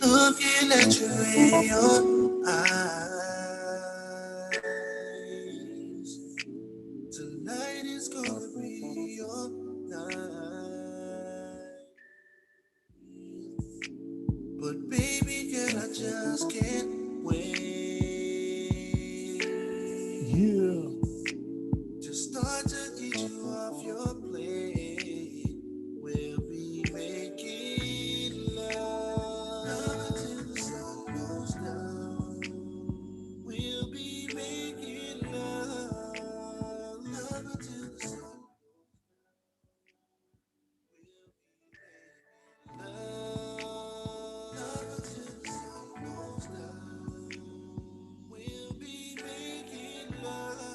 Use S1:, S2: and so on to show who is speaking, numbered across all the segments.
S1: Looking at you in your eyes. Tonight is gonna be your night. But baby girl, I just can't wait. Yeah. To start to get you off your plate. We'll be making love until the sun goes down. We'll be making love until the sun love until the sun goes down. We'll be making love.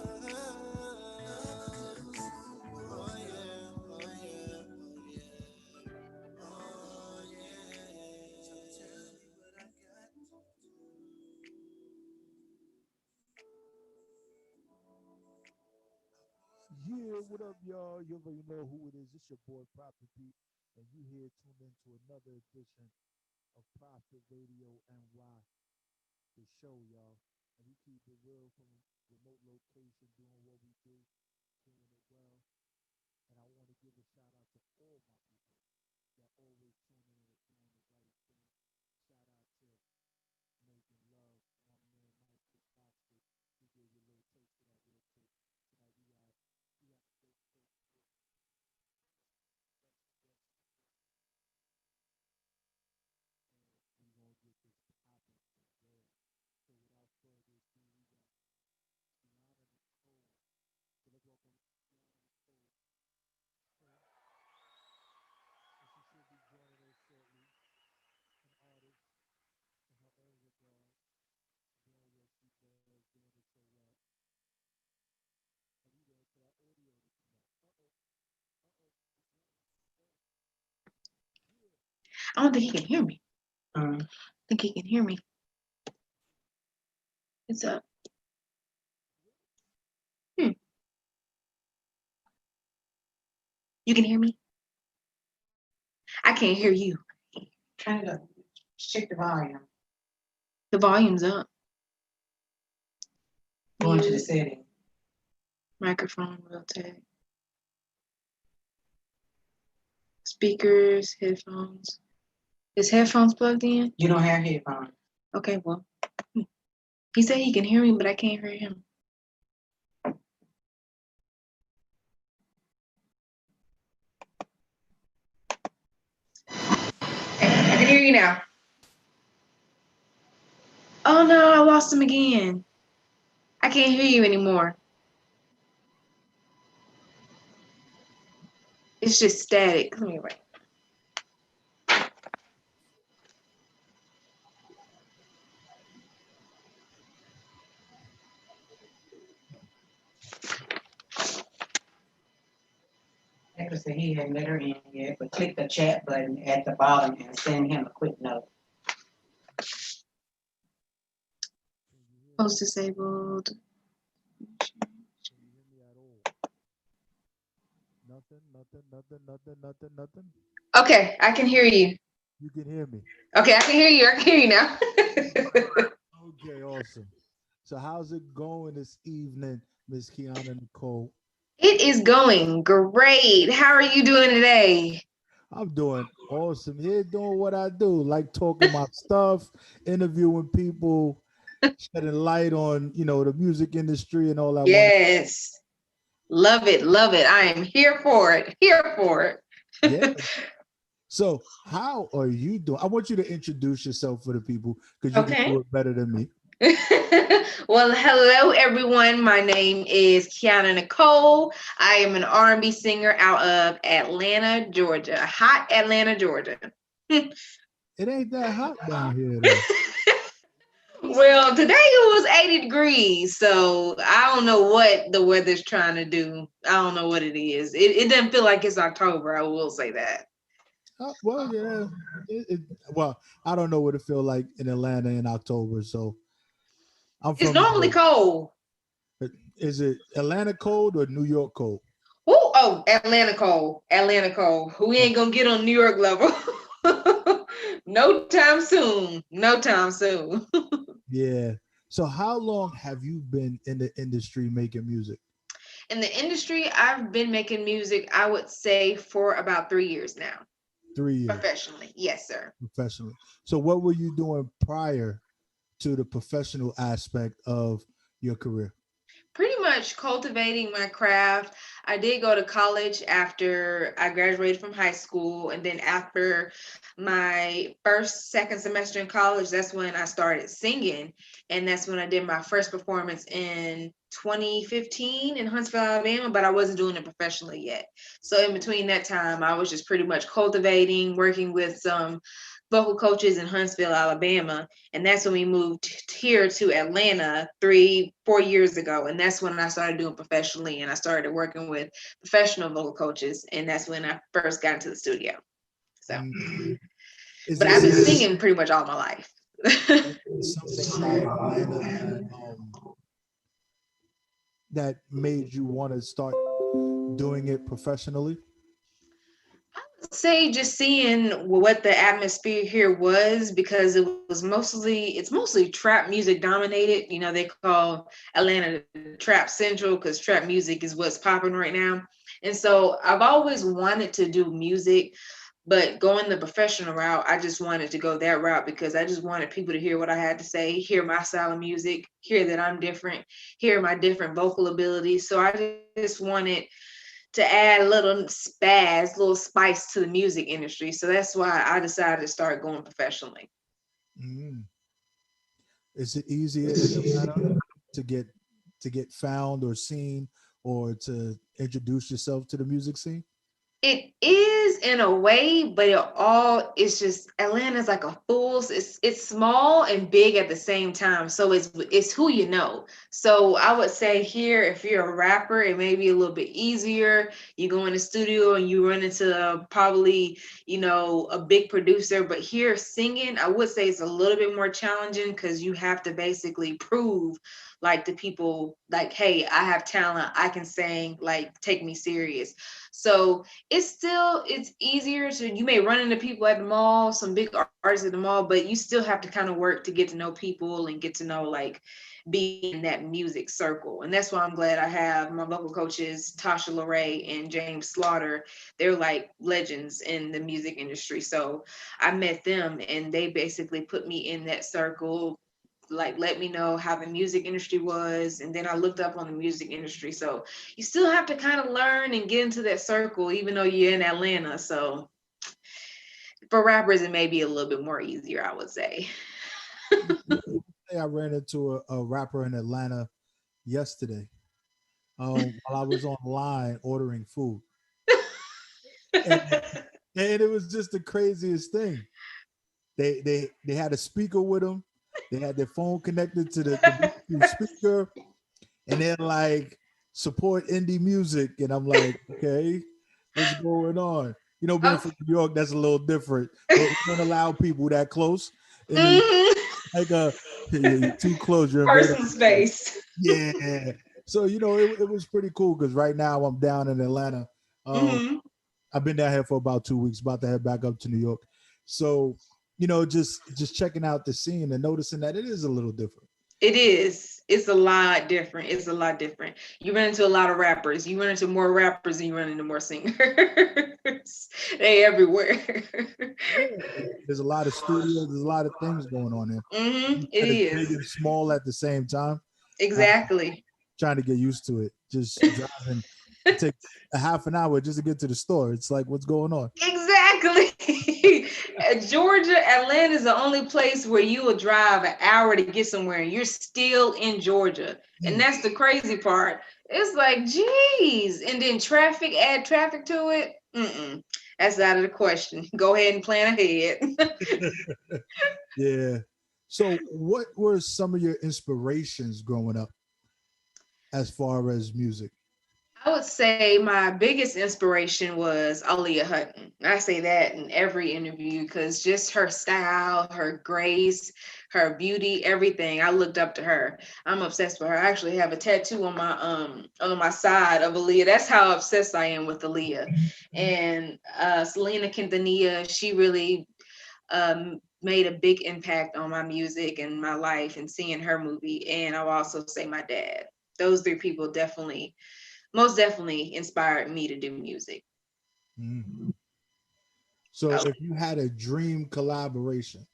S1: Oh yeah, oh yeah, oh yeah, oh yeah. So tell me what I got to do. Yeah, what up, y'all? You already know who it is. It's your boy Prophet Pete, and you here tuned into another edition of Prophet Radio NY, the show, y'all. And we keep it real from remote location, doing what we do, doing it well. And I want to give a shout out to all my people that always tune in and doing the right thing. Shout out to Making Love, my man Mike Fitzpatrick. He gave you a little taste of that real quick. Tonight we have a great show for you. Special guest and we're gonna get this popping for real. So without further ado, we got Keianna Nicole. So let's welcome Keianna Nicole. And she should be joining us shortly. An artist in her own regard, doing what she does, doing it so well. And we waiting for that audio to come up. It's running. Yeah.
S2: I don't think he can hear me. I think he can hear me. It's up. Hmm. You can hear me? I can't hear you.
S3: Trying to check the volume.
S2: The volume's up.
S3: Going to the
S2: Mute.
S3: setting.
S2: Microphone rotate. Speakers, headphones. Is headphones plugged in?
S3: You don't have headphones.
S2: Okay, well. He said he can hear me, but I can't hear him. I can hear you now. Oh no, I lost him again. I can't hear you anymore. It's just static. Let me write.
S3: Like I said, he hadn't let her in yet, but click the chat button at the bottom and send him a quick note.
S2: Post disabled.
S1: Can you hear me at all? Nothing.
S2: Okay, I can hear you.
S1: You can hear me.
S2: Okay, I can hear you. I can hear you now.
S1: Okay, awesome. So how's it going this evening, Miss Keianna Nicole?
S2: It is going great. How are you doing today?
S1: I'm doing awesome here, doing what I do, like talking my stuff, interviewing people, shedding light on, the music industry and all that.
S2: Yes. Love it. Love it. I am here for it. Here for it.
S1: Yeah. So how are you doing? I want you to introduce yourself for the people because you can do it better than me.
S2: Well, hello everyone. My name is Keianna Nicole. I am an R&B singer out of Atlanta, Georgia. Hot Atlanta, Georgia.
S1: It ain't that hot down here though.
S2: Well, today it was 80 degrees, so I don't know what the weather's trying to do. I don't know what it is. It doesn't feel like it's October, I will say that.
S1: Well, yeah. Well, I don't know what it feels like in Atlanta in October, so
S2: It's normally cold.
S1: Is it Atlanta cold or New York cold?
S2: Oh, Atlanta cold. Atlanta cold. We ain't gonna get on New York level. No time soon. No time soon.
S1: Yeah. So how long have you been in the industry making music?
S2: In the industry, I've been making music, I would say, for about 3 years now,
S1: 3 years
S2: professionally. Yes, sir.
S1: professionally. So what were you doing prior to the professional aspect of your career?
S2: Pretty much cultivating my craft. I did go to college after I graduated from high school. And then after my first, second semester in college, that's when I started singing. And that's when I did my first performance in 2015 in Huntsville, Alabama, but I wasn't doing it professionally yet. So in between that time, I was just pretty much cultivating, working with some vocal coaches in Huntsville, Alabama, and that's when we moved here to Atlanta 3 4 years ago, and that's when I started doing professionally, and I started working with professional vocal coaches, and that's when I first got into the studio. So,
S1: Mm. Is
S2: but
S1: there
S2: I've been
S1: something,
S2: singing pretty much all my life.
S1: something about Atlanta that made you want to start doing it professionally?
S2: Say just seeing what the atmosphere here was, because it's mostly trap music dominated. They call Atlanta trap central because trap music is what's popping right now. And so I've always wanted to do music, but going the professional route, I just wanted to go that route because I just wanted people to hear what I had to say, hear my style of music, hear that I'm different, hear my different vocal abilities. So I just wanted to add a little spaz, little spice to the music industry. So that's why I decided to start going professionally.
S1: Mm. Is it easier in Atlanta to get found or seen or to introduce yourself to the music scene?
S2: It is in a way, but it's just Atlanta's like a fool's. It's small and big at the same time. So it's who you know. So I would say here, if you're a rapper, it may be a little bit easier. You go in the studio and you run into probably, a big producer. But here singing, I would say it's a little bit more challenging because you have to basically prove like to people like, hey, I have talent, I can sing, like take me serious. So it's easier to, you may run into people at the mall, some big artists at the mall, but you still have to kind of work to get to know people and get to know, like, be in that music circle. And that's why I'm glad I have my vocal coaches Tasha Lorray and James Slaughter. They're like legends in the music industry. So I met them and they basically put me in that circle, like let me know how the music industry was, and then I looked up on the music industry. So you still have to kind of learn and get into that circle even though you're in Atlanta. So for rappers it may be a little bit more easier, I would say.
S1: I ran into a rapper in Atlanta yesterday while I was online ordering food. And, and it was just the craziest thing. They had a speaker with them. They had their phone connected to the Bluetooth speaker, and they're like, support indie music. And I'm like, okay, what's going on? Being
S2: Oh,
S1: from New York, that's a little different. We don't allow people that close in New York.
S2: mhm.
S1: Like, you're too close. You're invading
S2: Personal
S1: my space.
S2: space.
S1: Yeah. So, it was pretty cool because right now I'm down in Atlanta. Um,
S2: Hmm.
S1: I've been down here for about 2 weeks, about to head back up to New York. So, just checking out the scene and noticing that it is a little different.
S2: It is. It's a lot different. It's a lot different. You run into a lot of rappers. You run into more rappers and you run into more singers. They everywhere.
S1: Yeah, there's a lot of studios. There's a lot of things going on there.
S2: It
S1: And it's big
S2: is.
S1: and small at the same time. Uh,
S2: Exactly.
S1: Trying to get used to it. Just driving. It takes a half an hour just to get to the store. It's like, what's going on?
S2: Exactly. Georgia, Atlanta is the only place where you will drive an hour to get somewhere and you're still in Georgia. And
S1: Mm.
S2: that's the crazy part. It's like, geez. And then traffic, add traffic to it. Mm-mm. That's out of the question. Go ahead and plan ahead.
S1: Yeah. So, what were some of your inspirations growing up as far as music?
S2: I would say my biggest inspiration was Aaliyah Hutton. I say that in every interview because just her style, her grace, her beauty, everything. I looked up to her. I'm obsessed with her. I actually have a tattoo on my side of Aaliyah. That's how obsessed I am with Aaliyah. And Selena Quintanilla, she really made a big impact on my music and my life, and seeing her movie. And I'll also say my dad. Those three people definitely, most definitely inspired me to do music.
S1: Mm. So
S2: Oh.
S1: if you had a dream collaboration,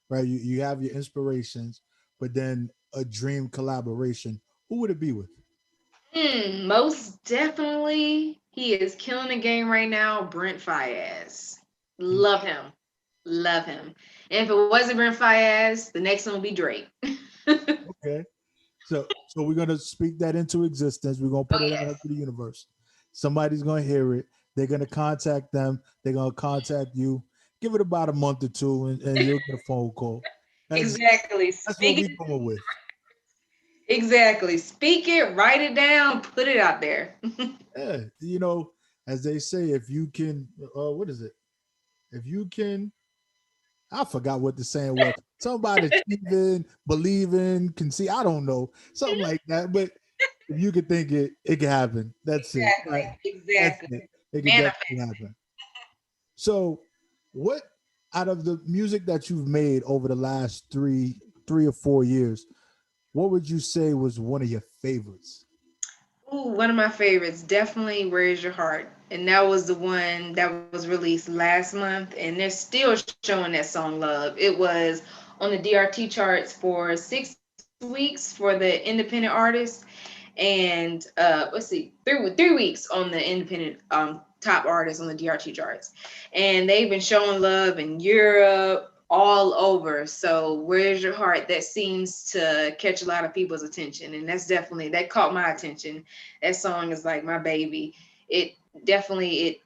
S1: right? You have your inspirations, but then a dream collaboration, who would it be with?
S2: Most definitely, he is killing the game right now. Brent Fayez,
S1: Mm.
S2: love him, love him. And if it wasn't Brent Fayez, the next one will be Drake. Oh
S1: Okay. So we're gonna speak that into existence. We're gonna put it out
S2: yes,
S1: into the universe. Somebody's gonna hear it. They're gonna contact them. They're gonna contact you. Give it about a month or two, and you'll get a phone call. That's
S2: exactly.
S1: that's what
S2: Speak
S1: we
S2: it,
S1: going with.
S2: exactly. Speak it, write it down, put it out there.
S1: Yeah, as they say, if you can, what is it? If you can, I forgot what the saying was. Something about achieving, believing, can see. I don't know, something like that. But if you could think it, it can happen. That's it. Right?
S2: Exactly,
S1: That's
S2: exactly.
S1: it. It could definitely
S2: Manifest.
S1: happen. So, what out of the music that you've made over the last 3 or 4 years, what would you say was one of your favorites?
S2: Ooh, one of my favorites, definitely "Where's Your Heart," and that was the one that was released last month, and they're still showing that song love. It was on the DRT charts for 6 weeks for the independent artist, and let's see, three weeks on the independent top artists on the DRT charts, and they've been showing love in Europe, all over. So "Where's Your Heart," that seems to catch a lot of people's attention, and that's definitely, that caught my attention. That song is like my baby. It definitely,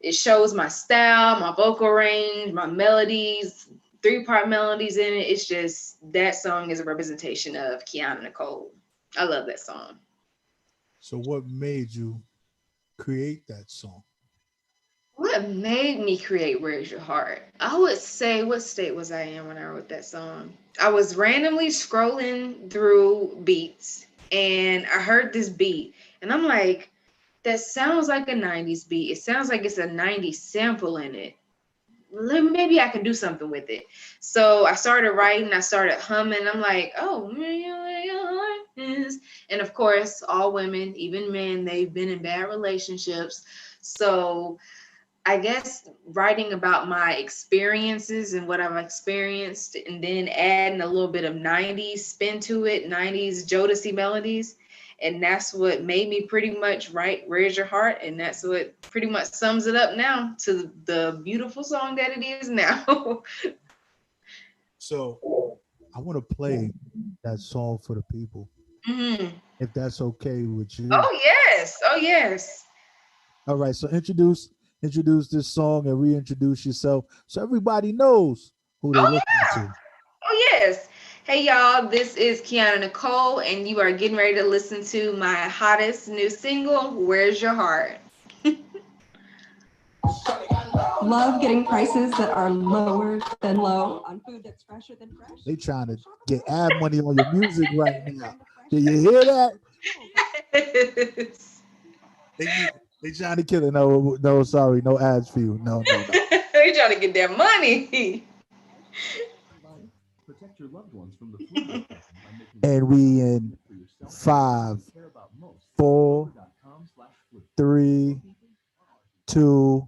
S2: it shows my style, my vocal range, my melodies, 3-part melodies in it. It's just, that song is a representation of Keianna Nicole. I love that song.
S1: So, what made you create that song?
S2: What made me create "Where's Your Heart"? I would say, what state was I in when I wrote that song? I was randomly scrolling through beats, and I heard this beat, and I'm like, that sounds like a 90s beat. It sounds like it's a 90s sample in it. Maybe I can do something with it. So I started writing, I started humming. I'm like, oh, where your heart is. And of course, all women, even men, they've been in bad relationships. So I guess writing about my experiences and what I've experienced, and then adding a little bit of 90s spin to it, 90s Jodeci melodies. And that's what made me pretty much write "Where's Your Heart?" And that's what pretty much sums it up now to the beautiful song that it is now.
S1: So, I want to play that song for the people,
S2: Mhm.
S1: if that's okay with you.
S2: Oh, yes. Oh, yes.
S1: All right, so introduce this song and reintroduce yourself so everybody knows who they
S2: Oh,
S1: listening
S2: yeah.
S1: to.
S2: Oh, yes. Hey, y'all, this is Keianna Nicole, and you are getting ready to listen to my hottest new single, "Where's Your Heart?"
S4: Love getting prices that are lower than low on food that's fresher than fresh.
S1: They trying to get ad money on your music right now. Did you hear that?
S2: Yes.
S1: They trying to kill it. No, no, sorry, no ads for you. No, no, no.
S2: They trying to get that money.
S5: Protect your loved ones from the flu infection by making
S1: And we in five, four, three, two.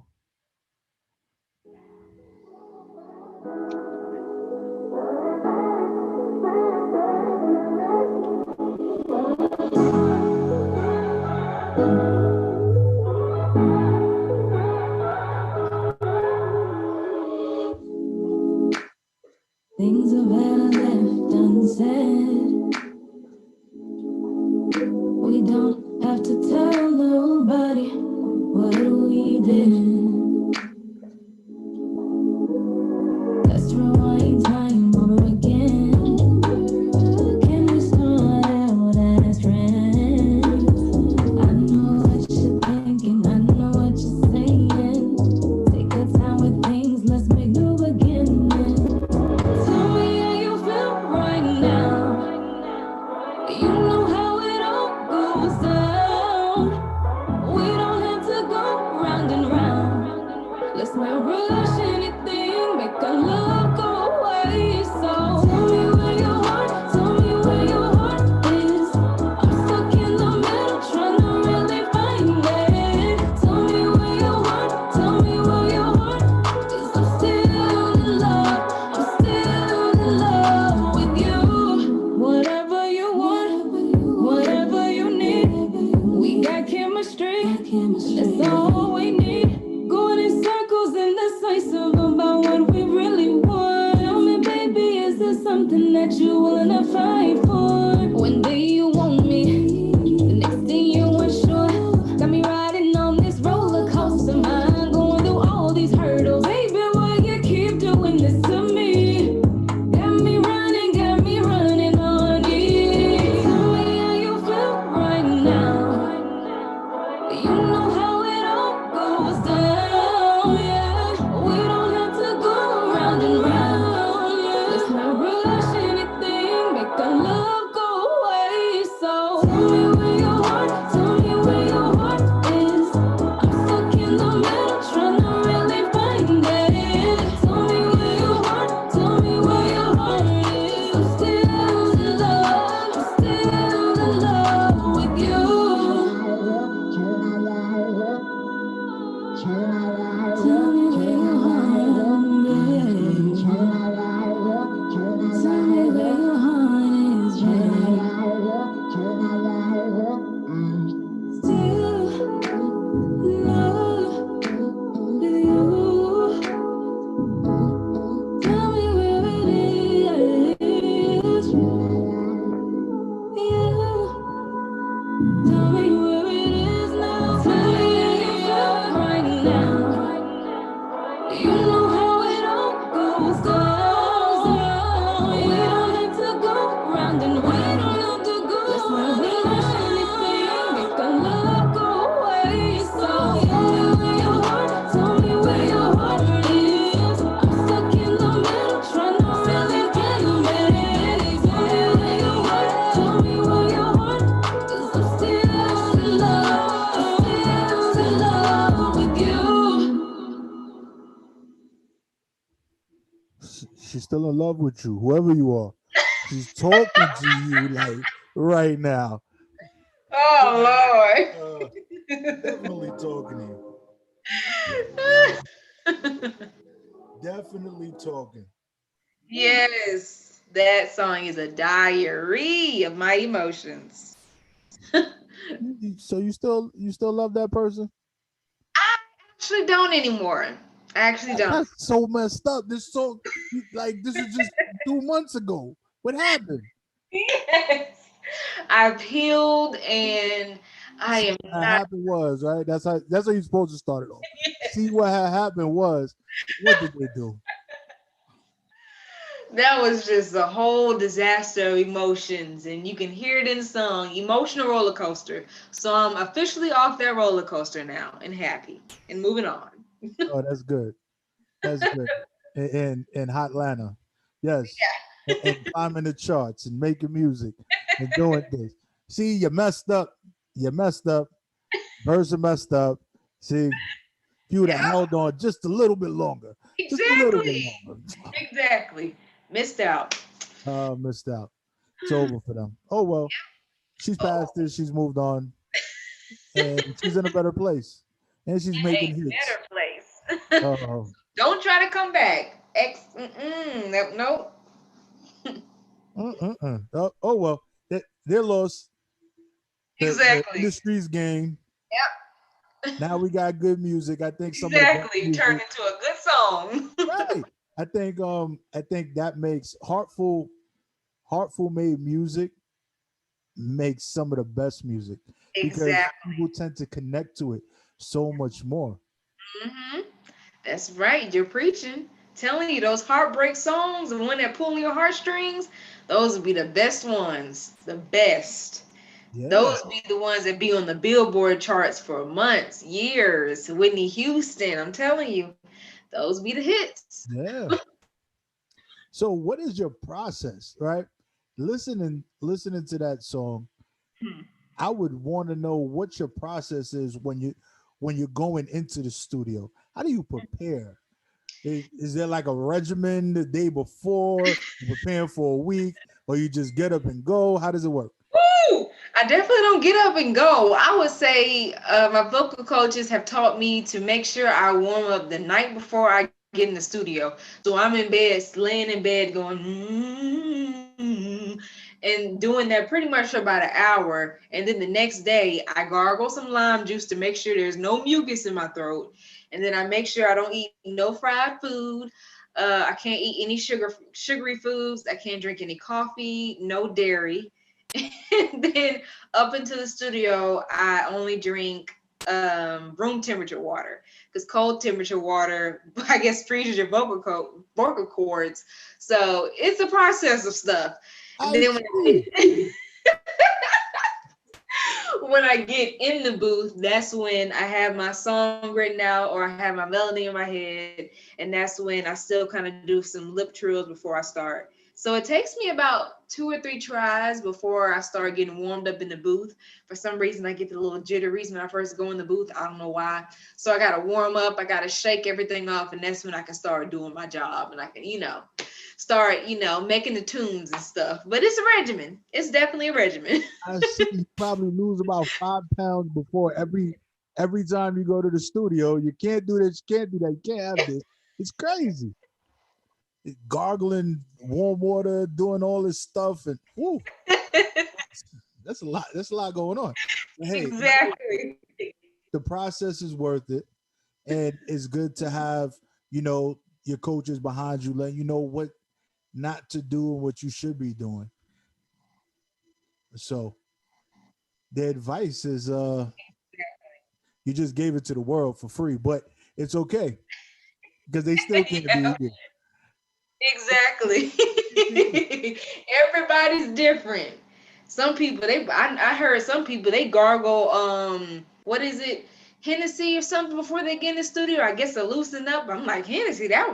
S4: Things are better left unsaid. We don't have to tell nobody what we did. Let's rewind time over again. Can we start out as friends? I know what you're thinking, I know what you're saying. Take your time with things, let's make new beginnings. Tell me how you feel right now. You know how it all goes down. We don't have to go round and round. Let's not rush anything, make a something that you're willing to fight for. One day you want me, the next day you unsure. Got me riding on this roller coaster, mind going through all these hurdles. Baby, why you keep doing this to me? Got me running on you. Tell me how you feel right now. You know how it all goes down, yeah. We don't have to go round and round, yeah. Let's not rush anything, make our love go away. So tell me where your heart is. I'm stuck in the middle, trying to really find it. Tell me where your heart is. I'm still in love with you. Tell me where your heart is. Tell me where your heart is, still in love with you. Tell me where it is. Yeah. Tell me where it is now. Tell me how you feel right now. You know how it all goes down. We don't have to go round and round. Let's not rush anything. Make our love go away. So tell me where your heart is. I'm stuck in the middle, trying to really get it. Tell me where your heart is. 'Cause I'm still in love with you.
S1: She's still in love with you, whoever you are. She's talking to you like right now.
S2: Oh
S1: Definitely talking to you.
S2: Lord.
S1: Definitely talking.
S2: Yes, that song is a diary of my emotions.
S1: So you still love that person?
S2: I actually don't anymore. I actually don't.
S1: That's so messed up. This song, like this was just 2 months ago. What happened?
S2: Yes. I've healed and I
S1: See
S2: am
S1: what
S2: not.
S1: happened was right. That's how you're supposed to start it off. See what had happened was. What did they do?
S2: That was just a whole disaster of emotions, and you can hear it in the song, emotional roller coaster. So I'm officially off that roller coaster now and happy and moving on.
S1: Oh, that's good. That's good. In Hotlanta, yes, and climbing the charts and making music and doing this. See, you messed up. You messed up. Person messed up. See, if you would have
S2: Yeah,
S1: held on just a little bit longer, just a little bit
S2: exactly.
S1: longer.
S2: Exactly. Missed out.
S1: Missed out. It's over for them. Oh well, she's past this. She's moved on, and she's in a better place, and she's making
S2: A
S1: hits.
S2: better place.
S1: Uh,
S2: Don't try to come back. Nope.
S1: oh well, they're lost. The
S2: Exactly.
S1: industry's gained.
S2: Yep.
S1: Now we got good music. I think some of the best
S2: Exactly. Turned
S1: music.
S2: into a good song.
S1: Right. I think that makes heartful made music makes some of the best music because
S2: Exactly.
S1: people tend to connect to it so much more.
S2: hmm That's right. You're preaching. Telling you those heartbreak songs, the one that pull on your heartstrings, those would be the best ones. The best.
S1: Yeah.
S2: Those be the ones that be on the Billboard charts for months, years. Whitney Houston, I'm telling you, those be the hits.
S1: Yeah. So what is your process, right? Listening to that song,
S2: Hmm.
S1: I would want to know what your process is when you're going into the studio. How do you prepare? Is there like a regimen the day before, you preparing for a week, or you just get up and go? How does it work?
S2: Woo! I definitely don't get up and go. I would say my vocal coaches have taught me to make sure I warm up the night before I get in the studio. So I'm in bed, laying in bed, going and doing that pretty much for about an hour. And then the next day, I gargle some lime juice to make sure there's no mucus in my throat. And then I make sure I don't eat no fried food. I can't eat any sugary foods. I can't drink any coffee, no dairy. And then up into the studio, I only drink room temperature water, because cold temperature water, I guess, freezes your vocal cords. So it's a process of stuff. And
S1: I
S2: then
S1: see.
S2: when I get in the booth, that's when I have my song written out or I have my melody in my head. And that's when I still kind of do some lip trills before I start. So it takes me about 2 or 3 tries before I start getting warmed up in the booth. For some reason, I get the little jitteries when I first go in the booth. I don't know why. So I got to warm up. I got to shake everything off. And that's when I can start doing my job. And I can, start, making the tunes and stuff. But it's a regimen. It's definitely a regimen.
S1: I see. You probably lose about 5 pounds before every time you go to the studio. You can't do this. You can't do that. You can't have this. It's crazy. Gargling warm water, doing all this stuff, and whoo, that's a lot. That's a lot going on. But hey,
S2: Exactly.
S1: the process is worth it, and it's good to have you know your coaches behind you, letting you know what not to do and what you should be doing. So the advice is you just gave it to the world for free, but it's okay because they still can't be here.
S2: Exactly. Everybody's different. Some people I heard some people they gargle what is it, Hennessy or something before they get in the studio. I guess to loosen up. I'm like, Hennessy, that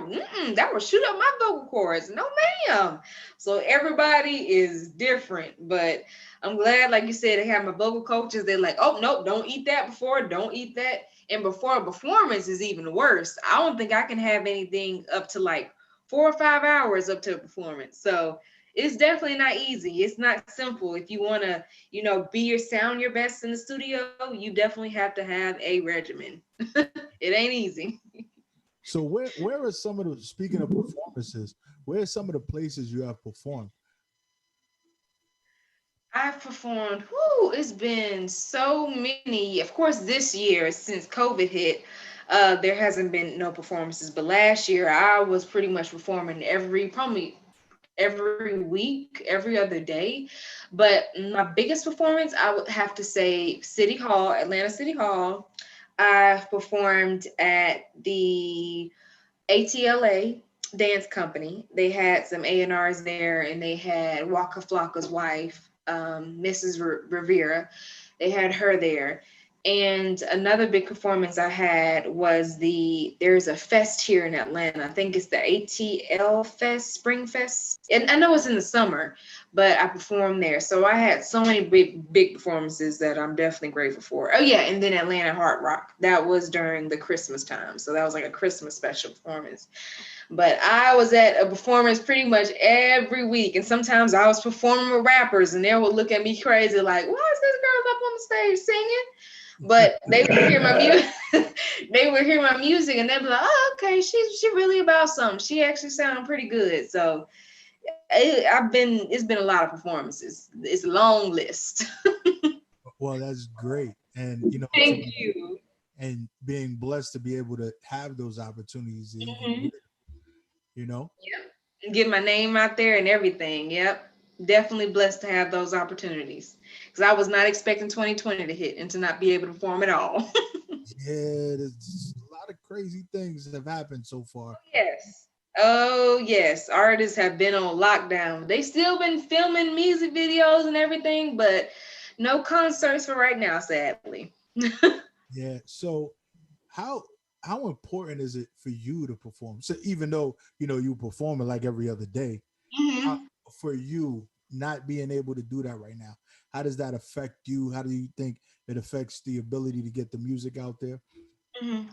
S2: would shoot up my vocal cords. No ma'am. So everybody is different, but I'm glad, like you said, they have my vocal coaches. They're like, oh nope, don't eat that before, don't eat that. And before a performance is even worse. I don't think I can have anything up to like 4 or 5 hours up to a performance. So it's definitely not easy. It's not simple. If you want to, be your sound your best in the studio, you definitely have to have a regimen. It ain't easy.
S1: So where are some of the speaking of performances? Where are some of the places you have performed?
S2: I've performed, whoo, it's been so many. Of course, this year, since COVID hit, there hasn't been no performances. But last year, I was pretty much performing probably every week, every other day. But my biggest performance, I would have to say City Hall, Atlanta City Hall. I've performed at the ATLA Dance Company. They had some A&Rs there, and they had Waka Flocka's wife, Mrs. Rivera. They had her there. And another big performance I had was there's a fest here in Atlanta. I think it's the ATL Fest, Spring Fest. And I know it's in the summer, but I performed there. So I had so many big performances that I'm definitely grateful for. Oh yeah, and then Atlanta Hard Rock. That was during the Christmas time. So that was like a Christmas special performance. But I was at a performance pretty much every week. And sometimes I was performing with rappers and they would look at me crazy like, why is this girl up on the stage singing? But they would hear my music. They would hear my music and they'd be like, oh, okay, she really about something. She actually sounded pretty good. So it's been a lot of performances. It's a long list.
S1: Well, that's great, and
S2: Thank you.
S1: and being blessed to be able to have those opportunities, even
S2: Mhm.
S1: you know.
S2: Yep. Get my name out there and everything. Yep. Definitely blessed to have those opportunities. Because I was not expecting 2020 to hit and to not be able to perform at all.
S1: Yeah, there's a lot of crazy things have happened so far.
S2: Yes. Oh, yes. Artists have been on lockdown. They still been filming music videos and everything, but no concerts for right now, sadly.
S1: Yeah. So how how important is it for you to perform? So even though you performing like every other day, how,
S2: Mhm.
S1: for you not being able to do that right now, how does that affect you? How do you think it affects the ability to get the music out there?
S2: Mhm.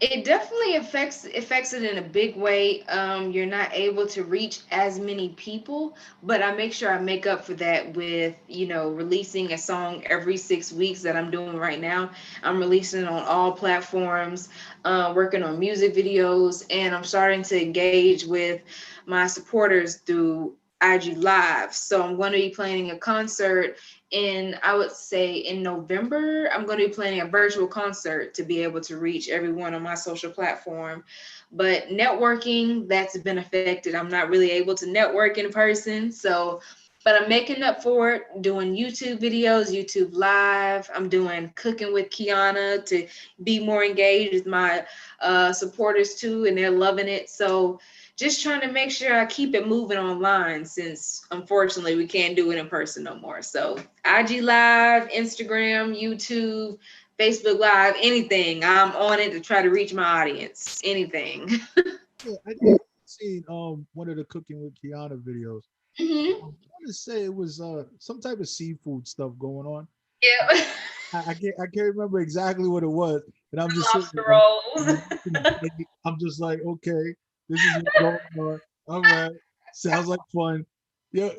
S2: It definitely affects it in a big way. You're not able to reach as many people, but I make sure I make up for that with, releasing a song every 6 weeks that I'm doing right now. I'm releasing it on all platforms, working on music videos, and I'm starting to engage with my supporters through IG Live. So I'm going to be planning a concert I would say in November. I'm going to be planning a virtual concert to be able to reach everyone on my social platform. But networking, that's been affected. I'm not really able to network in person. So, but I'm making up for it, doing YouTube videos, YouTube Live. I'm doing Cooking with Keianna to be more engaged with my supporters too, and they're loving it. So just trying to make sure I keep it moving online since unfortunately we can't do it in person no more. So IG Live, Instagram, YouTube, Facebook Live, anything. I'm on it to try to reach my audience. Anything.
S1: Yeah, I think I've seen one of the Cooking with Kiana videos.
S2: Hmm.
S1: I want to say it was some type of seafood stuff going on.
S2: Yeah.
S1: I can't remember exactly what it was, and I'm just sitting
S2: Lobster
S1: there,
S2: rolls.
S1: I'm watching the plate. I'm just like, okay, this is what's going on. All right, sounds like fun. Yeah,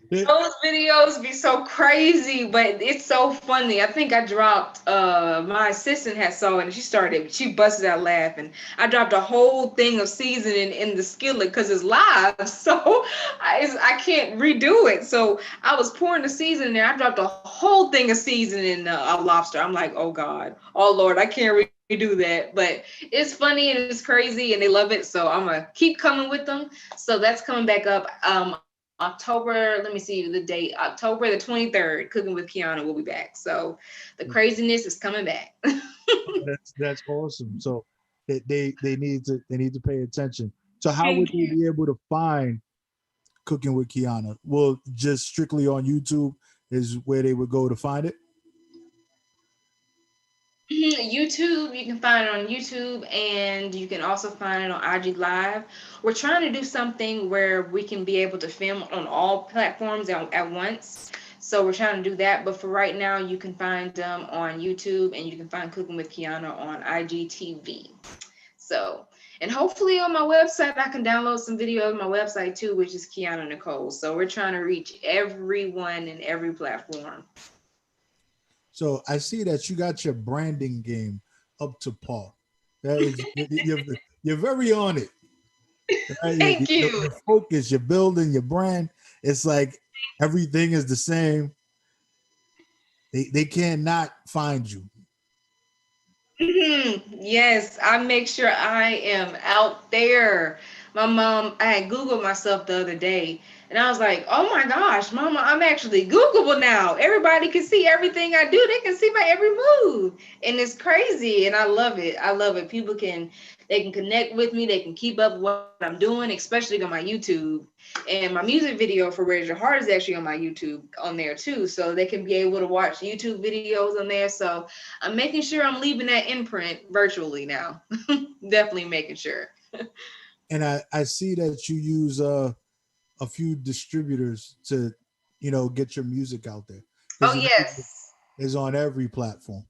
S2: Those videos be so crazy, but it's so funny. I think I dropped my assistant had saw it and she busted out laughing. I dropped a whole thing of seasoning in the skillet because it's live, so I can't redo it. So I was pouring the seasoning there. I dropped a whole thing of seasoning of lobster. I'm like, oh God, oh Lord, I can't redo that. But it's funny and it's crazy and they love it. So I'm gonna keep coming with them. So that's coming back up. October, let me see the date. October the 23rd, Cooking with Kiana will be back. So the craziness is coming back.
S1: that's awesome. So they need to pay attention. So how would they be able to find Cooking with Kiana? Well, just strictly on YouTube is where they would go to find it.
S2: YouTube, you can find it on YouTube and you can also find it on IG Live. We're trying to do something where we can be able to film on all platforms at once. So we're trying to do that. But for right now, you can find them on YouTube and you can find Cooking with Kiana on IGTV. So, and hopefully on my website, I can download some video on my website too, which is Keianna Nicole. So we're trying to reach everyone in every platform.
S1: So I see that you got your branding game up to par. That is, you're very on it. Right?
S2: Thank you.
S1: Your focus, your building, your brand. It's like everything is the same. They cannot find you.
S2: Yes, I make sure I am out there. My mom, I had Googled myself the other day and I was like, oh my gosh, Mama, I'm actually Googleable now. Everybody can see everything I do. They can see my every move. And it's crazy. And I love it. I love it. They can connect with me. They can keep up with what I'm doing, especially on my YouTube. And my music video for Where's Your Heart is actually on my YouTube on there too. So they can be able to watch YouTube videos on there. So I'm making sure I'm leaving that imprint virtually now. Definitely making sure.
S1: And I see that you use a few distributors to, get your music out there.
S2: Oh
S1: His music
S2: yes.
S1: is on every platform.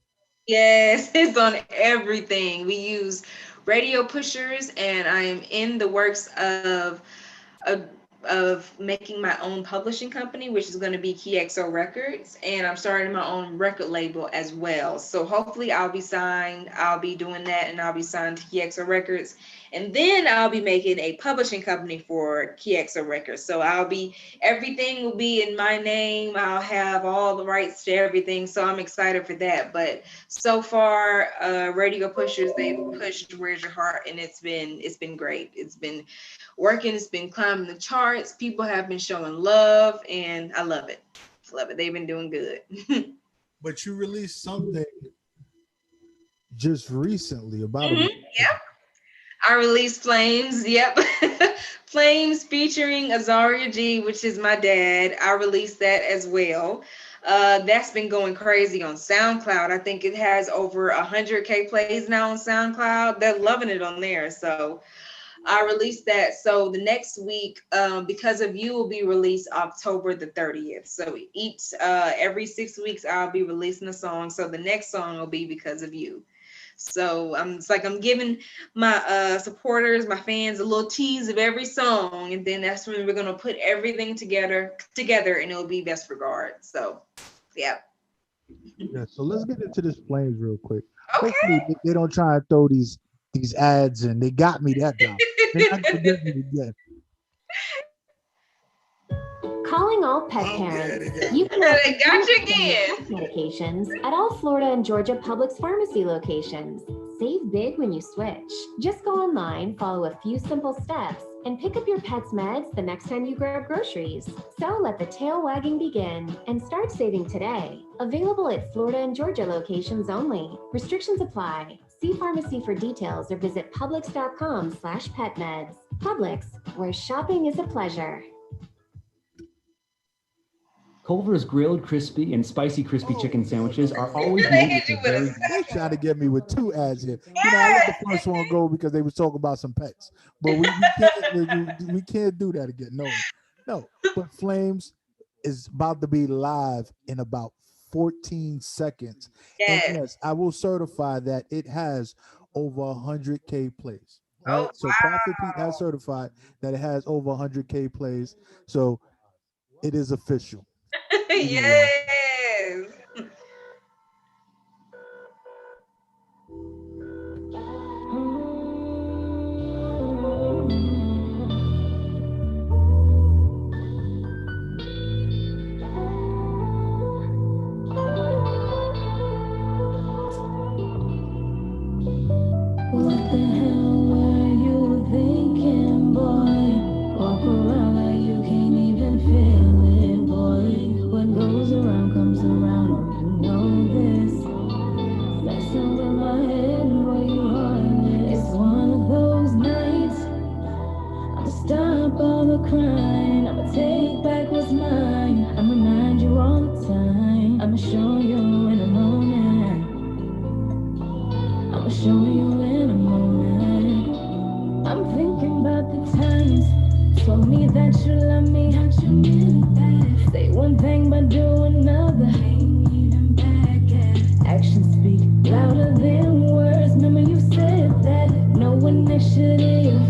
S2: Yes, it's on everything. We use radio pushers and I am in the works of making my own publishing company, which is going to be KXO Records, and I'm starting my own record label as well. So hopefully I'll be signed. I'll be doing that, and I'll be signed to KXO Records, and then I'll be making a publishing company for KXO Records. So everything will be in my name. I'll have all the rights to everything. So I'm excited for that. But so far, Radio Pushers, they pushed Where's Your Heart, and it's been great. It's been working. It's been climbing the charts. People have been showing love, and I love it. Love it. They've been doing good.
S1: But you released something just recently, about a
S2: Mhm.
S1: week ago.
S2: Yep. I released Flames. Yep. Flames featuring Azaria G, which is my dad. I released that as well. That's been going crazy on SoundCloud. I think it has over 100K plays now on SoundCloud. They're loving it on there. So I released that. So the next week, Because of You will be released October the 30th. So every 6 weeks, I'll be releasing a song. So the next song will be Because of You. So it's like I'm giving my supporters, my fans, a little tease of every song, and then that's when we're gonna put everything together, and it'll be Best Regard. So, yeah.
S1: Yeah, so let's get into this Flames real quick. Hopefully
S2: Okay.
S1: they don't try and throw these ads in. They got me that time. They're not gonna get me again.
S6: Calling all pet parents. You can
S2: They
S6: receive
S2: got you
S6: pet
S2: again.
S6: medications at all Florida and Georgia Publix pharmacy locations. Save big when you switch. Just go online, follow a few simple steps, and pick up your pet's meds the next time you grab groceries. So let the tail wagging begin and start saving today. Available at Florida and Georgia locations only. Restrictions apply. See pharmacy for details or visit publix.com/petmeds. Publix, where shopping is a pleasure.
S7: Culver's grilled, crispy, and spicy crispy chicken sandwiches are always
S2: They
S7: made
S2: hit
S7: with
S2: you
S7: the
S2: with a
S7: very
S1: They trying to get me with two ads here. You know, I let the first one go because they was talking about some pets, but we can't do that again. No. But Flames is about to be live in about 14 seconds, and
S2: Yes.
S1: yes, I will certify that it has over 100K plays.
S2: Oh,
S1: Right, so Prophet Pete has certified that it has over 100K plays, so it is official.
S2: Yes.
S4: What the hell were you thinking, boy? Walk around like you can't even feel it, boy. What goes around comes around, oh, you know this. Messing with my head, boy, you heartless. It's one of those nights. I'ma stop all the crying. I'ma take back what's mine. I'ma remind you all the time. I'ma show you in a moment. I'ma show you in a moment. I'm thinking about the times. Told me that you love me, that you meant that. Say one thing but do another. Ain't even back at. Actions speak louder than words. Remember you said that no initiative.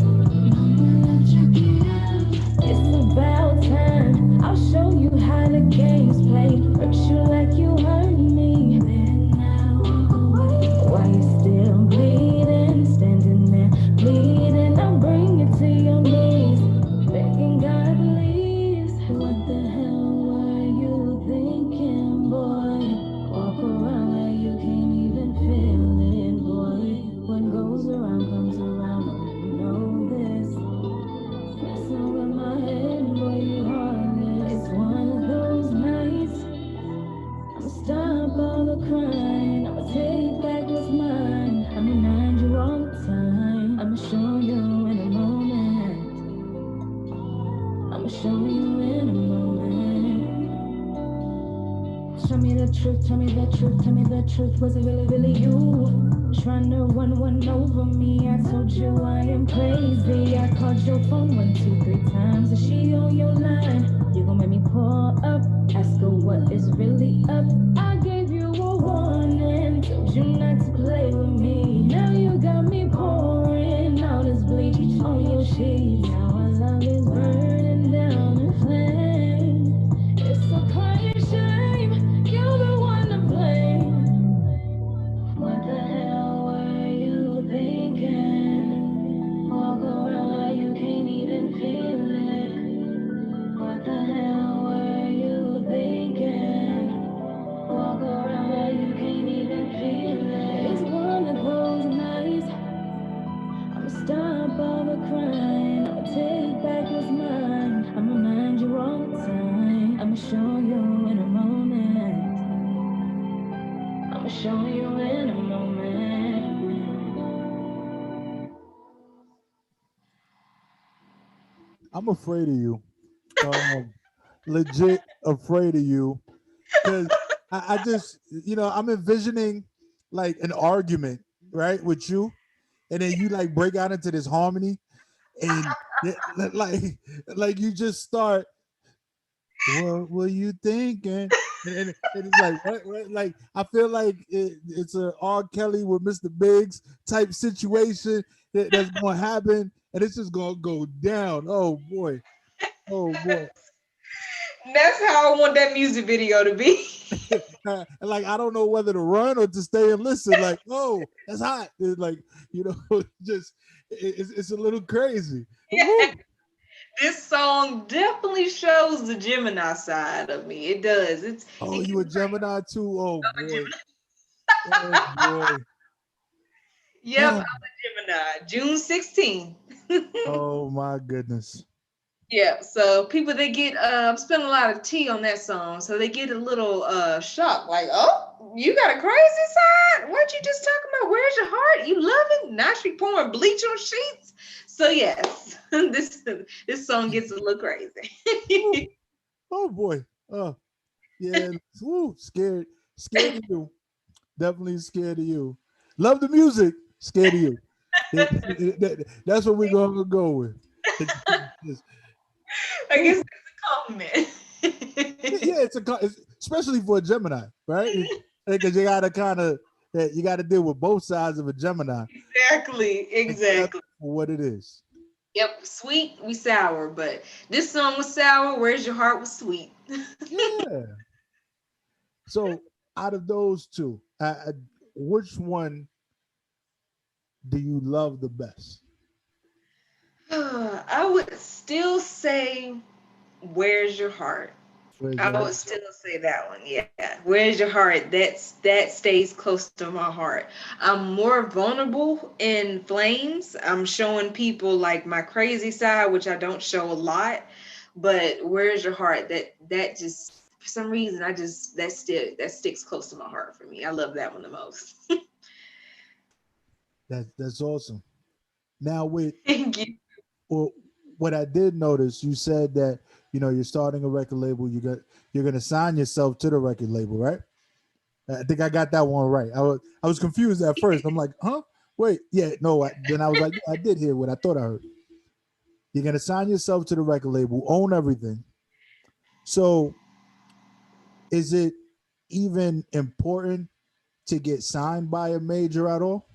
S4: It's about time. I'll show you how the game's played. Hurt you like you hurt me. Then now walk away. Why you still bleeding? Standing there bleeding. I'll bring you to your knees. Begging God please. What the hell were you thinking, boy? Walk around like you can't even feel it, boy. What goes around comes around. Oh, you know this. Messing with my head, boy, you heartless. It's one of those nights. I'ma stop all the crying. I'ma take back what's mine. I'ma remind you all the time. I'ma show you in a moment. I'ma show you in a moment. Show me the truth, tell me the truth, tell me the truth. Was it really, really you? Trying to run one over me. I told you I am crazy. I called your phone 1, 2, 3 times. Is she on your line? You gon' make me pull up. Ask her what is really up. I gave you a warning. Told you not to play with me. Now you got me pouring all this bleach on your sheets. Now our love is burning down in flames. It's a crying shame. You're the one to blame. What the hell were you thinking? Walk around like you can't even feel it. What the hell were you thinking? Walk around like you can't even feel it. It's one of those nights. I'ma stop all the crying. I'ma take back what's mine. I'ma remind you all the time. I'ma show you in a moment. I'ma show you in a moment.
S1: I'm afraid of you. Legit afraid of you because I just, I'm envisioning like an argument, right, with you, and then you like break out into this harmony, and like, like you just start. What were you thinking? And it's like, what? Like, I feel like it's a R. Kelly with Mr. Biggs type situation that's going to happen, and it's just going to go down. Oh boy. Oh boy.
S2: That's how I want that music video to be.
S1: Like, I don't know whether to run or to stay and listen. Like, oh, that's hot. It's like, just it's a little crazy.
S2: Yeah.
S1: Woo.
S2: This song definitely shows the Gemini side of me. It does.
S1: Oh,
S2: It
S1: you a
S2: gets
S1: Gemini too? Oh
S2: I'm a
S1: boy.
S2: Gemini.
S1: Oh boy.
S2: Yep, I'm a Gemini. June 16th.
S1: Oh my goodness.
S2: Yeah, so people they get spend a lot of tea on that song, so they get a little shocked, like, oh, you got a crazy side? What you just talking about? Where's your heart? You love it? Now she pouring bleach on sheets. So yes, this song gets a little
S1: Oh,
S2: crazy.
S1: oh boy. Yeah. Woo, scared. Scared of you. Definitely scared of you. Love the music. Scared of you. That's what we're gonna go with.
S2: I
S1: Ooh,
S2: guess that's a compliment.
S1: yeah, it's especially for a Gemini, right? Because you gotta kind of you gotta deal with both sides of a Gemini.
S2: Exactly,
S1: Accept
S2: exactly.
S1: for what it is.
S2: Yep, sweet, we sour, but this song was sour. Where's your heart was sweet.
S1: Yeah. So out of those two, which one do you love the best?
S2: I would still say, "Where's your heart?"
S1: Where's your
S2: I
S1: heart?
S2: would still say that one. Yeah. Where's your heart? That stays close to my heart. I'm more vulnerable in flames. I'm showing people like my crazy side, which I don't show a lot. But where's your heart? That just for some reason I just that sticks close to my heart for me. I love that one the most.
S1: That's awesome. Now with
S2: Thank you.
S1: well, what I did notice, you said that you're starting a record label. You're gonna sign yourself to the record label, right? I think I got that one right. I was confused at first. I'm like, huh? Wait, yeah, no. Then I was like, yeah, I did hear what I thought I heard. You're gonna sign yourself to the record label, own everything. So, is it even important to get signed by a major at all?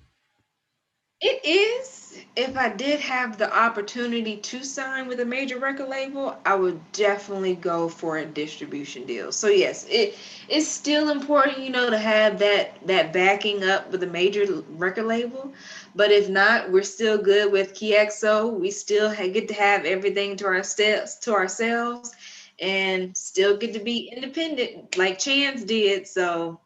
S2: It is. If I did have the opportunity to sign with a major record label, I would definitely go for a distribution deal. So yes, it's still important, to have that backing up with a major record label. But if not, we're still good with KXO. We still get to have everything to ourselves, and still get to be independent, like Chance did. So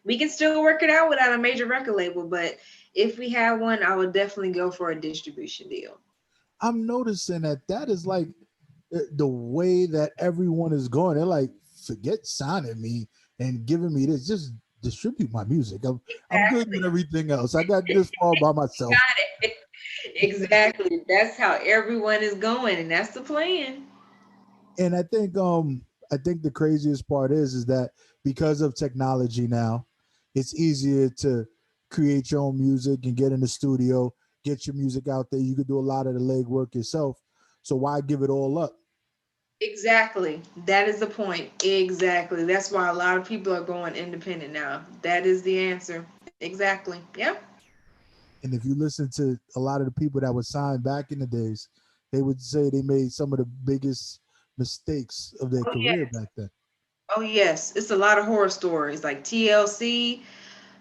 S2: we can still work it out without a major record label, but if we had one, I would definitely go for a distribution deal.
S1: I'm noticing that is like the way that everyone is going. They're like, forget signing me and giving me this. Just distribute my music. I'm good with
S2: Exactly.
S1: everything else. I got this far by myself.
S2: Got it. Exactly. That's how everyone is going, and that's the plan.
S1: And I think the craziest part is that because of technology now, it's easier to create your own music and get in the studio, get your music out there. You could do a lot of the legwork yourself. So why give it all up?
S2: Exactly. That is the point. Exactly. That's why a lot of people are going independent now. That is the answer. Exactly. Yep.
S1: And if you listen to a lot of the people that were signed back in the days, they would say they made some of the biggest mistakes of their
S2: Oh yeah.
S1: career back then.
S2: Oh yes. It's a lot of horror stories like TLC,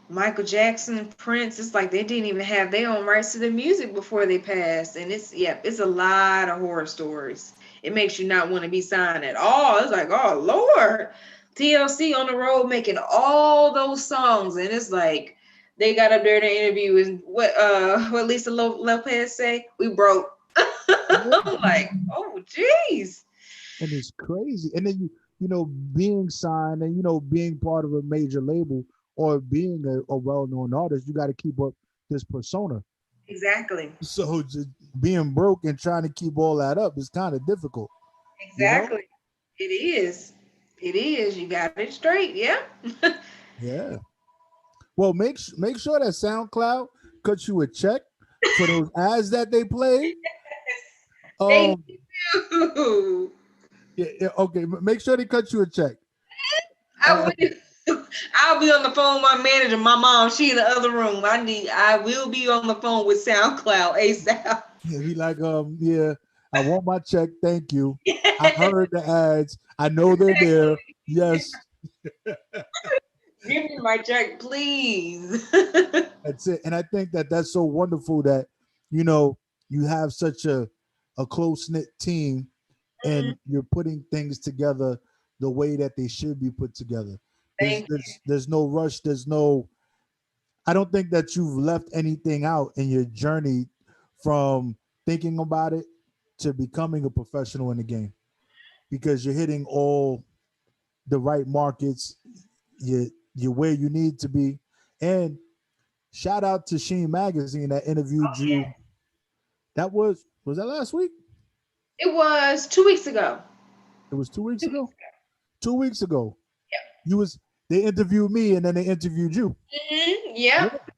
S2: Michael Jackson, Prince. It's like they didn't even have their own rights to their music before they passed. And it's a lot of horror stories. It makes you not want to be signed at all. It's like, oh Lord. TLC on the road making all those songs. And it's like they got up there in the interview and what Lisa Lopez say? We broke. I'm like, oh geez.
S1: And it's crazy. And then being signed and being part of a major label or being a well-known artist, you got to keep up this persona.
S2: Exactly.
S1: So just being broke and trying to keep all that up is kind of difficult, you know?
S2: Exactly. It is. It is. You got it straight. Yeah.
S1: Yeah. Well, make sure that SoundCloud cuts you a check for those ads that they play.
S2: Thank
S1: Um,
S2: you.
S1: yeah, okay. Make sure they cut you a check.
S2: I
S1: Uh,
S2: will. I'll be on the phone with my manager, my mom. She in the other room. I will be on the phone with SoundCloud ASAP.
S1: be like, yeah, I want my check. Thank you. I heard the ads. I know they're there. Yes,
S2: Give me my check, please.
S1: that's it. And I think that that's so wonderful that you have such a a close knit team,
S2: Mhm.
S1: and you're putting things together the way that they should be put together. There's
S2: Thank
S1: there's there's no rush. There's no. I don't think that you've left anything out in your journey from thinking about it to becoming a professional in the game, because you're hitting all the right markets. You're where you need to be. And shout out to Sheen Magazine that interviewed
S2: you.
S1: you. That was that last week?
S2: It was 2 weeks ago.
S1: It was 2 weeks
S2: 2 weeks
S1: ago.
S2: ago.
S1: 2 weeks ago,
S2: Yep.
S1: you was they interviewed me and then they interviewed you. Yeah.
S2: Yep.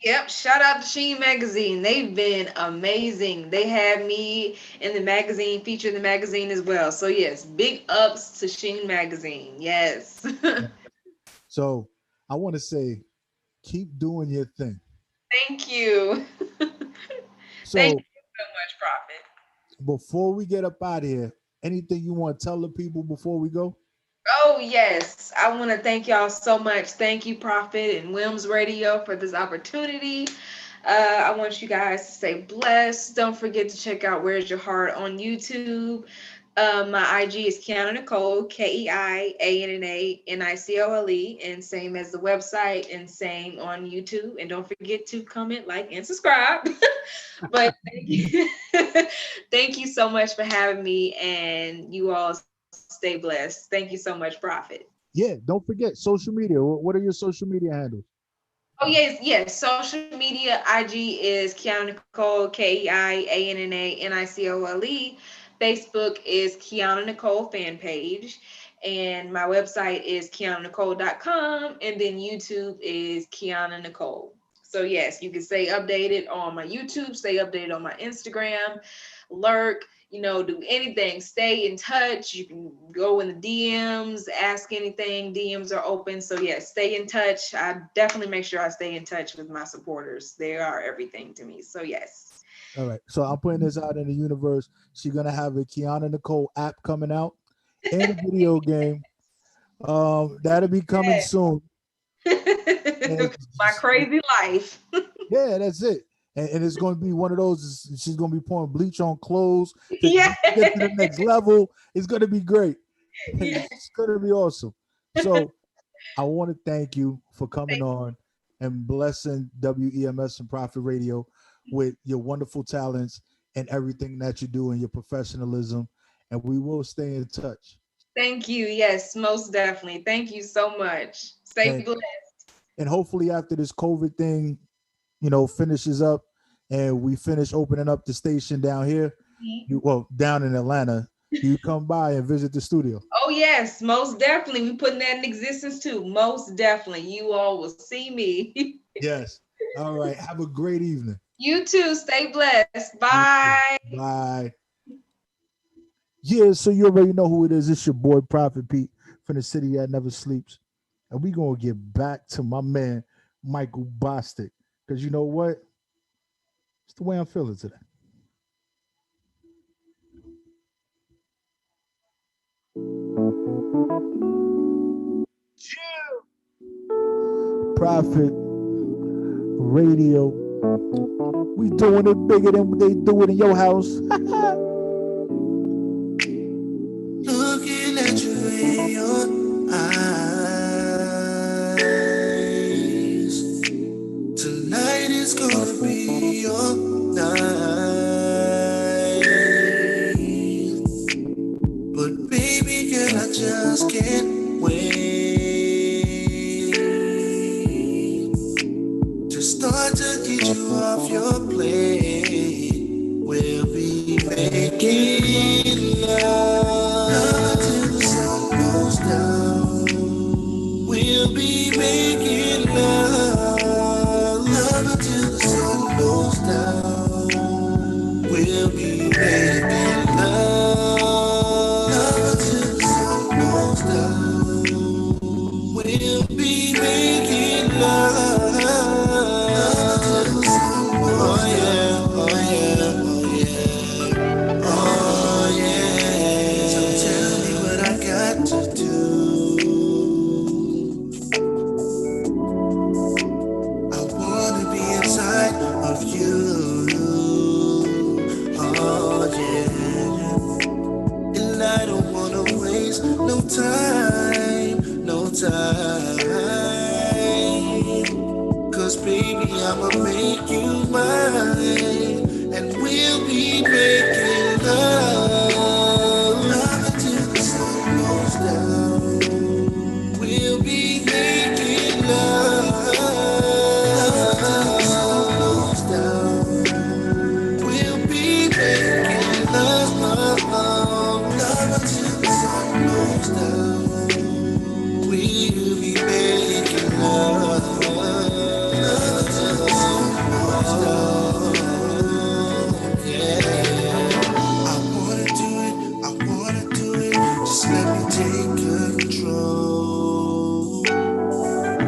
S2: Yep. Shout out to Sheen Magazine. They've been amazing. They had me in the magazine, featured in the magazine as well. So yes, big ups to Sheen Magazine. Yes.
S1: So I want to say, keep doing your thing.
S2: Thank you. Thank
S1: So
S2: you so much, Prophet.
S1: before we get up out of here, anything you want to tell the people before we go?
S2: Oh, yes. I want to thank y'all so much. Thank you, Prophet and Wilms Radio, for this opportunity. I want you guys to stay blessed. Don't forget to check out Where's Your Heart on YouTube. My IG is Keianna Nicole, KeiannaNicole, and same as the website and same on YouTube. And don't forget to comment, like, and subscribe. But thank you. Thank you so much for having me, and you all stay blessed. Thank you so much, Prophet.
S1: Yeah, don't forget social media. What are your social media handles?
S2: Oh yes. Social media IG is Keianna Nicole, KeiannaNicole. Facebook is Keianna Nicole fan page. And my website is KeiannaNicole.com. And then YouTube is Keianna Nicole. So yes, you can stay updated on my YouTube, stay updated on my Instagram, lurk, do anything, stay in touch. You can go in the DMs, ask anything. DMs are open. So yeah, stay in touch. I definitely make sure I stay in touch with my supporters. They are everything to me. So yes.
S1: All right. So I'm putting this out in the universe. She's gonna have a Keianna Nicole app coming out and a video game. That'll be coming soon. And
S2: My crazy life.
S1: yeah, that's it. And it's going to be one of those. She's going to be pouring bleach on clothes to
S2: Yeah.
S1: get to the next level. It's going to be great.
S2: Yeah.
S1: It's going to be awesome. So I want to thank you for coming on and blessing WEMS and Prophet Radio with your wonderful talents and everything that you do and your professionalism. And we will stay in touch.
S2: Thank you. Yes, most definitely. Thank you so much. Stay
S1: And,
S2: blessed.
S1: and hopefully after this COVID thing, finishes up and we finish opening up the station down here, down in Atlanta, you come by and visit the studio.
S2: Oh yes, most definitely. We putting that in existence too. Most definitely. You all will see me.
S1: Yes. All right. Have a great evening.
S2: You too. Stay blessed. Bye.
S1: Bye. Yeah, so you already know who it is. It's your boy Prophet Pete from the city that never sleeps. And we gonna get back to my man Michael Bostic. Because you know what? It's the way I'm feeling today. Prophet Radio. We doing it bigger than they do it in your house.
S8: Looking at you in your eyes. Tonight is gonna be your night. But baby girl, I just can't wait to start to get you off your plate. We'll be making love till the sun goes down. We'll be making love until the sun goes down. We'll be making love until the sun goes down. We'll be making love until the sun goes down. Oh yeah. So tell me what I got to do. tight. Cause baby, I'ma make you mine. And we'll be making love until the sun goes down. We'll be making love until the sun goes down. We'll be making love until the sun goes down. We'll be making love until the sun goes down. Yeah, I wanna do it, I wanna do it. Just let me take control.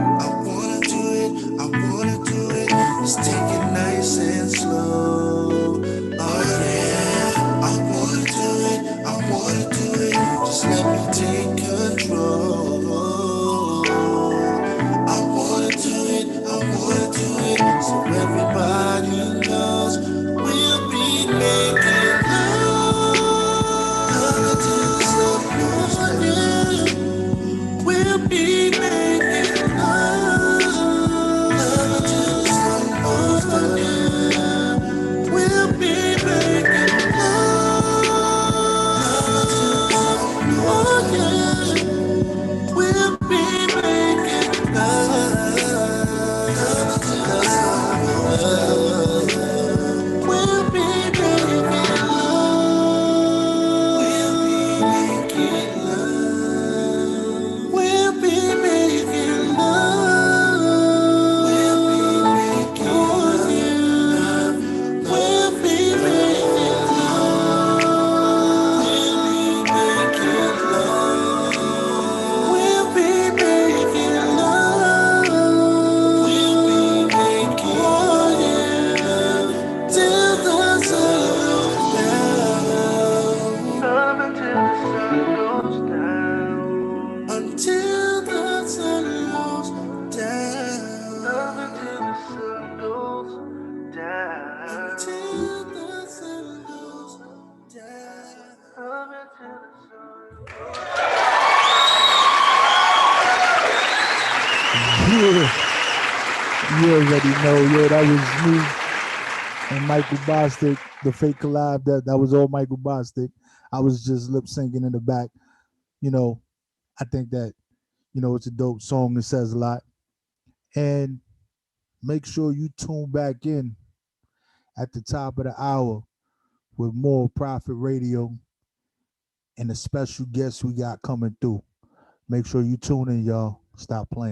S8: I wanna do it, I wanna do it. Let's take it nice and slow. Oh yeah, I wanna do it, I wanna do it. Just let me take control. I wanna do it, I wanna do it. So everybody knows we'll be making love until the sun goes down. We'll be making love until the sun goes down. We'll be making love until the sun goes down. We'll be making love until the sun goes down. We'll be making love. We'll be making love. We'll be making love. We'll be making love. We'll be making love. We'll be making love. We'll be making love. We'll be making love till the sun goes down. Love until the sun goes down. Until the sun goes down. Love until the sun goes down. Until the sun goes down. Love until the sun goes
S1: Yeah, you already know. Yeah, that was me and Michael Bostic, the fake collab. That was all Michael Bostic. I was just lip syncing in the back. You know, I think that, it's a dope song. It says a lot. And make sure you tune back in at the top of the hour with more Profit Radio and the special guests we got coming through. Make sure you tune in, y'all. Stop playing.